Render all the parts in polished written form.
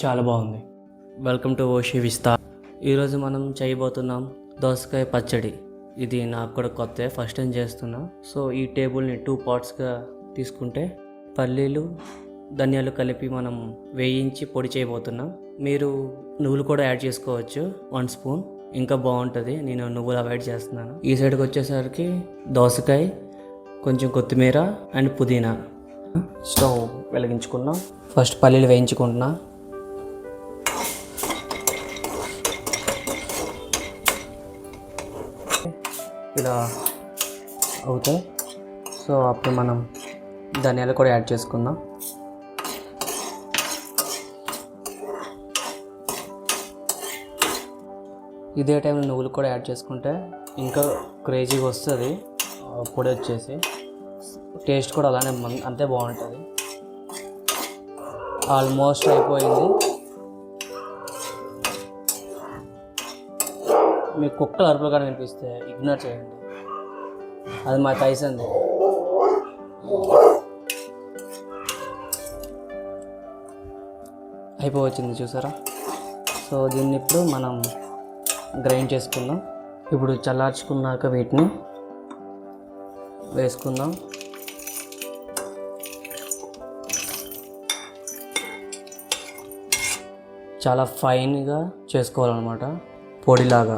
చాలా బాగుంది. Welcome to Oshi Vista. ఈరోజు మనం చేయబోతున్నాం దోసకాయ పచ్చడి. ఇది నాకు కూడా కొత్త, ఫస్ట్ టైం చేస్తున్నా. సో ఈ టేబుల్ని 2 పార్ట్స్గా తీసుకుంటే పల్లీలు ధనియాలు కలిపి మనం వేయించి పొడి చేయబోతున్నాం. మీరు నువ్వులు కూడా యాడ్ చేసుకోవచ్చు, 1 స్పూన్, ఇంకా బాగుంటుంది. నేను నువ్వులు అవాయిడ్ చేస్తున్నాను. ఈ సైడ్కి వచ్చేసరికి దోసకాయ, కొంచెం కొత్తిమీర అండ్ పుదీనా. స్టవ్ వెలిగించుకున్నాం. ఫస్ట్ పల్లీలు వేయించుకుంటున్నా. ఇలా అవుతాయి. సో అప్పుడు మనం ధనియాలు కూడా యాడ్ చేసుకుందాం. ఇదే టైంలో నువ్వులు కూడా యాడ్ చేసుకుంటే ఇంకా క్రేజీగా వస్తుంది పొడి వచ్చేసి. టేస్ట్ కూడా అలానే అంతే బాగుంటుంది. ఆల్మోస్ట్ అయిపోయింది. మీకు కుక్కలు అరుపులు కానీ వినిపిస్తే ఇగ్నోర్ చేయండి, అది మా టైసన్ది. అయిపోవచ్చింది చూసారా. సో దీన్ని ఇప్పుడు మనం గ్రైండ్ చేసుకుందాం. ఇప్పుడు చల్లార్చుకున్నాక వీటిని వేసుకుందాం. చాలా ఫైన్గా చేసుకోవాలన్నమాట, పొడిలాగా.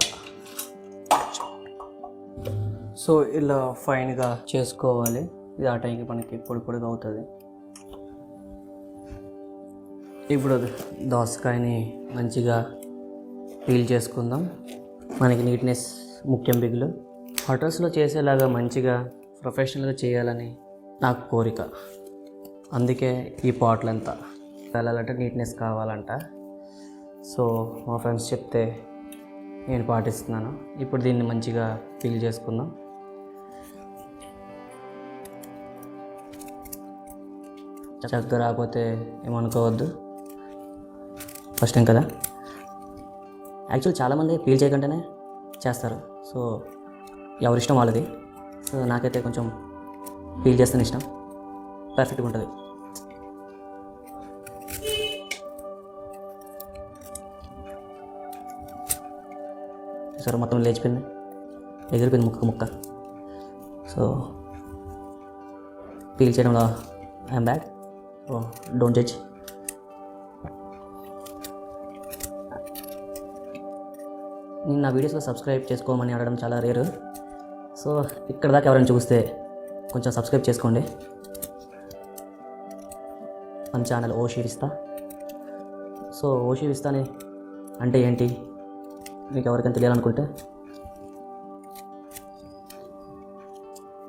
సో ఇలా ఫైన్గా చేసుకోవాలి. ఇది ఆ టైంకి మనకి పొడి పొడిగా అవుతుంది. ఇప్పుడు దోసకాయని మంచిగా పీల్ చేసుకుందాం. మనకి నీట్నెస్ ముఖ్యం బిగులు. హోటల్స్లో చేసేలాగా మంచిగా ప్రొఫెషనల్గా చేయాలని నాకు కోరిక. అందుకే ఈ పాట్లంతా వెళ్ళాలంటే నీట్నెస్ కావాలంట. సో మా ఫ్రెండ్స్ చెప్తే నేను పాటిస్తున్నాను. ఇప్పుడు దీన్ని మంచిగా పీల్ చేసుకుందాం. చక్కగా రాకపోతే ఏమనుకోవద్దు, ఫస్ట్ టైం కదా. యాక్చువల్ చాలామంది పీల్ చేయకుండానే చేస్తారు. సో ఎవరిష్టం వాళ్ళది. సో నాకైతే కొంచెం పీల్ చేస్తేనే ఇష్టం, పర్ఫెక్ట్గా ఉంటుంది. సరే మొత్తం లేచిపోయింది, ఎగిరిపోయింది ముక్క ముక్క. సో పీల్ చేయడంలో I'm bad. Oh don't judge. నేను నా వీడియోస్లో సబ్స్క్రైబ్ చేసుకోమని అడగడం చాలా రేరు. సో ఇక్కడ దాకా ఎవరైనా చూస్తే కొంచెం సబ్స్క్రైబ్ చేసుకోండి. మన ఛానల్ ఓషి విస్తా. సో ఓషి విస్తాని అంటే ఏంటి మీకు ఎవరికైనా తెలియాలనుకుంటే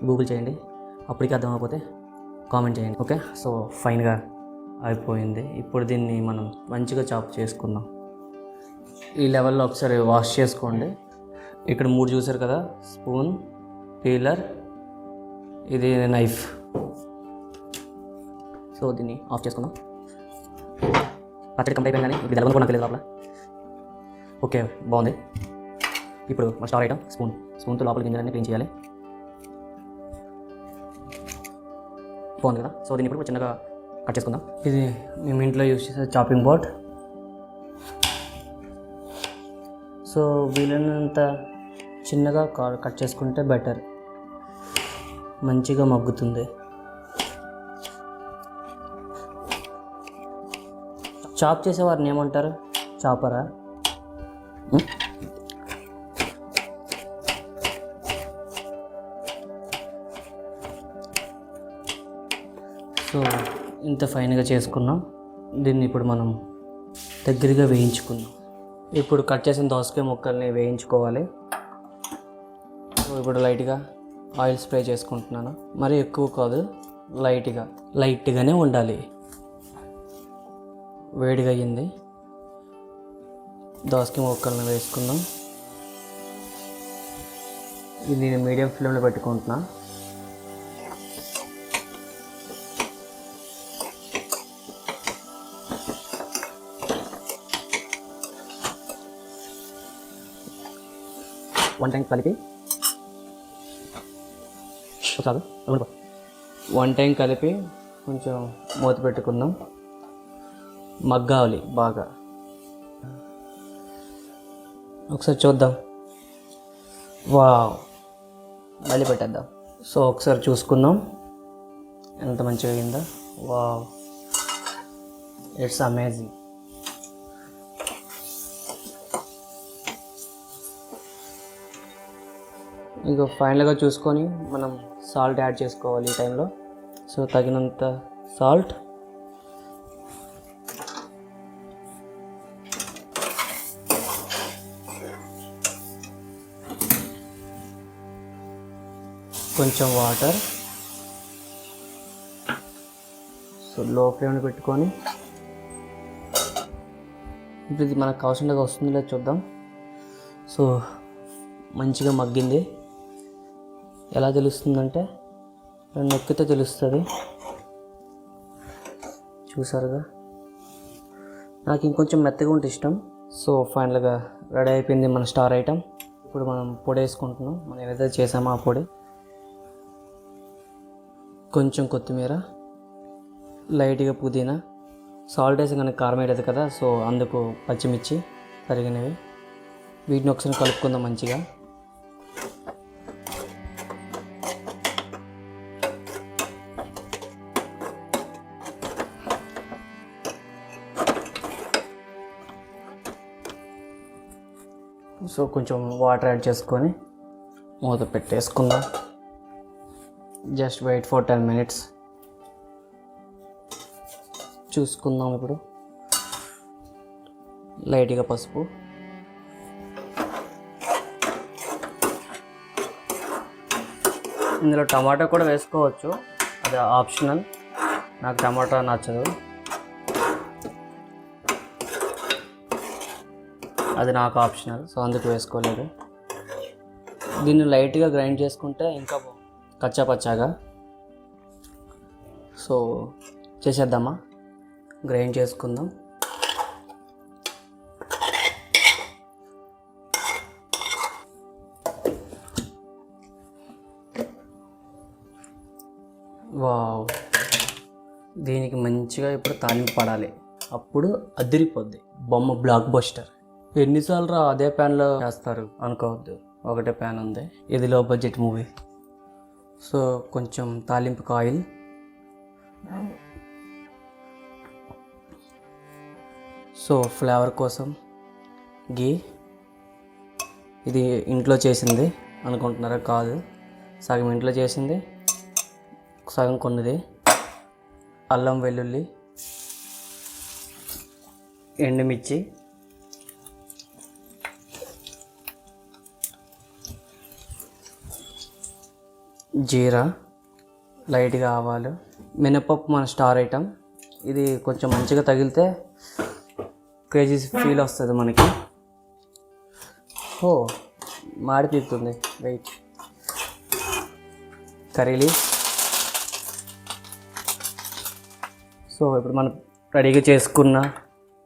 గూగుల్ చేయండి. అప్పటికి అర్థం అయిపోతే కామెంట్ చేయండి. ఓకే. సో ఫైన్గా అయిపోయింది. ఇప్పుడు దీన్ని మనం మంచిగా చాప్ చేసుకుందాం. ఈ లెవెల్లో ఒకసారి వాష్ చేసుకోండి. ఇక్కడ 3 చూసారు కదా, స్పూన్, పీలర్, ఇది నైఫ్. సో దీన్ని ఆఫ్ చేసుకుందాం. పచ్చడి కంప్లీట్ అయిపోయింది, కానీ ఇది తెలవని కూడా నాకు తెలియదు లోపల. ఓకే బాగుంది. ఇప్పుడు మా స్టార్ ఐటమ్ స్పూన్తో లోపల గింజలన్నీ క్లీన్ చేయాలి. బాగుంది కదా. సో దీన్ని ఇప్పుడు చిన్నగా కట్ చేసుకుందాం. ఇది మేము ఇంట్లో యూజ్ చేసే చాపింగ్ బోర్డ్. సో వీలైనంత చిన్నగా కట్ చేసుకుంటే బెటర్, మంచిగా మగ్గుతుంది. చాప్ చేసేవారిని ఏమంటారు? చాపరా? సో ఇంత ఫైన్గా చేసుకున్నాం. దీన్ని ఇప్పుడు మనం దగ్గరగా వేయించుకుందాం. ఇప్పుడు కట్ చేసిన దోసకాయ ముక్కల్ని వేయించుకోవాలి. సో ఇప్పుడు ఆయిల్ స్ప్రే చేసుకుంటున్నాను. మరి ఎక్కువ కాదు, లైట్గానే ఉండాలి. వేడిగా అయ్యింది. దోసకాయ ముక్కల్ని వేసుకుందాం. ఇది నేను మీడియం ఫ్లేమ్లో పెట్టుకుంటున్నా. వన్ టైం కలిపి కాదు 1 టైం కలిపి కొంచెం మూత పెట్టుకుందాం. మగ్గాలి బాగా. ఒకసారి చూద్దాం. వావ్, మళ్ళీ పెట్టేద్దాం. సో ఒకసారి చూసుకుందాం ఎంత మంచిగా అయిందో. Wow, it's amazing. ఇంకా ఫైనల్గా చూసుకొని మనం సాల్ట్ యాడ్ చేసుకోవాలి ఈ టైంలో. సో తగినంత సాల్ట్, కొంచెం వాటర్. సో లో ఫ్లేమ్లో పెట్టుకొని ఇప్పుడు ఇది మనకు కావాల్సినగా వస్తుందో లేదో చూద్దాం. సో మంచిగా మగ్గింది. ఎలా తెలుస్తుందంటే నొక్కితే తెలుస్తుంది. చూసారుగా, నాకు ఇంకొంచెం మెత్తగా ఉంటే ఇష్టం. సో ఫైనల్గా రెడీ అయిపోయింది మన స్టార్ ఐటమ్. ఇప్పుడు మనం పొడి వేసుకుంటున్నాం. మనం ఏదైతే చేసామో ఆ పొడి. కొంచెం కొత్తిమీర, లైట్గా పుదీనా, సాల్ట్ వేసి కనుక కారం వేయలేదు కదా, సో అందుకు పచ్చిమిర్చి తరిగినవి. వీటిని ఒకసారి కలుపుకుందాం మంచిగా. సో కొంచెం వాటర్ యాడ్ చేసుకొని మూత పెట్టేసుకుందాం. Just wait for 10 minutes. చూసుకుందాం ఇప్పుడు. లైట్గా పసుపు, ఇందులో టమాటా కూడా వేసుకోవచ్చు, అది ఆప్షనల్. నాకు టమాటా నచ్చదు, అది నాకు ఆప్షనల్, సో అందుకు వేసుకోలేదు. దీన్ని లైట్గా గ్రైండ్ చేసుకుంటే ఇంకా కచ్చా పచ్చాగా. సో చేసేద్దామా, గ్రైండ్ చేసుకుందాం. వావ్, దీనికి మంచిగా ఇప్పుడు తాలింపు పడాలి, అప్పుడు అదిరిపోద్ది బొమ్మ. Block buster. ఎన్నిసార్లు రా అదే ప్యాన్లో చేస్తారు అనుకోవద్దు, ఒకటే ప్యాన్ ఉంది, ఇది లో బడ్జెట్ మూవీ. సో కొంచెం తాలింపుకి ఆయిల్, సో ఫ్లేవర్ కోసం గీ. ఇది ఇంట్లో చేసింది అనుకుంటున్నారా? కాదు, సగం ఇంట్లో చేసింది, సగం కొన్నది. అల్లం వెల్లుల్లి, ఎండుమిర్చి, జీరా, లైట్గా ఆవాలు, మినపప్పు మన స్టార్ ఐటమ్. ఇది కొంచెం మంచిగా తగిలితే క్రేజీ ఫీల్ వస్తుంది మనకి. ఓ మాడి తీరుతుంది, వెయిట్. Curry leaves. సో ఇప్పుడు మనం రెడీగా చేసుకున్న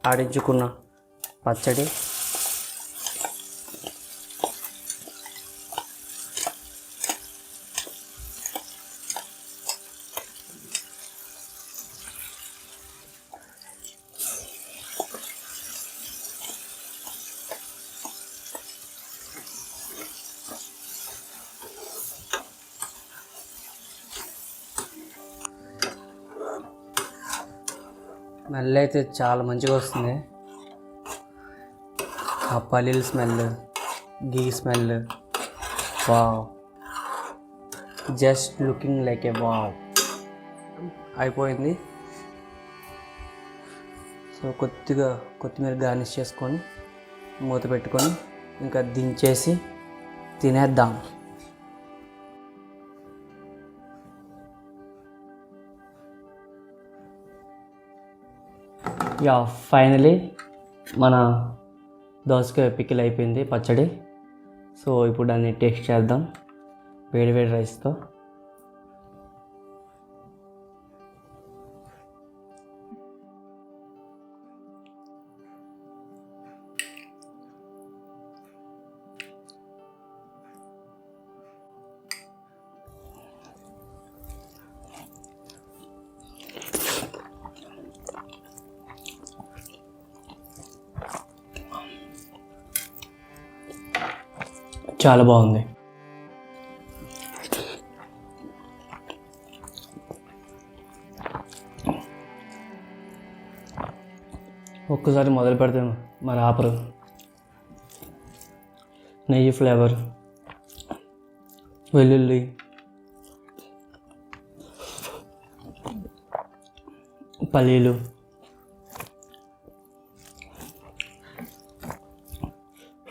ఆడించుకున్న పచ్చడి. స్మెల్ అయితే చాలా మంచిగా వస్తుంది. ఆ పల్లీల స్మెల్, గీ smell, wow, just looking like ఏ వావ్. అయిపోయింది. సో కొద్దిగా కొత్తిమీర గార్నిష్ చేసుకొని మూత పెట్టుకొని ఇంకా దించేసి తినేద్దాం. యా, ఫైనలీ మన దోసకాయ పికిల్ అయిపోయింది, పచ్చడి. సో ఇప్పుడు దాన్ని టేస్ట్ చేద్దాం వేడి వేడి రైస్తో. చాలా బాగుంది. ఒక్కసారి మొదలు పెడితే మరి ఆపరు. నెయ్యి ఫ్లేవర్, వెల్లుల్లి, పల్లీలు,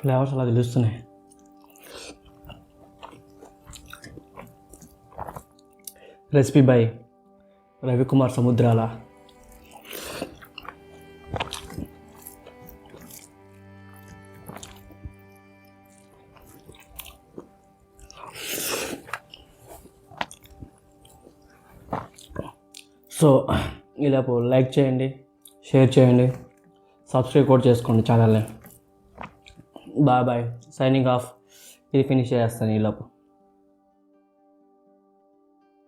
ఫ్లేవర్స్ అలా తెలుస్తున్నాయి. Recipe by Ravikumar Samudrala. So ఇలాపు లైక్ చేయండి, షేర్ చేయండి, సబ్స్క్రైబ్ కూడా చేసుకోండి ఛానల్ని. Bye bye, signing off. ఇది ఫినిష్ చేస్తాను ఈలోపు.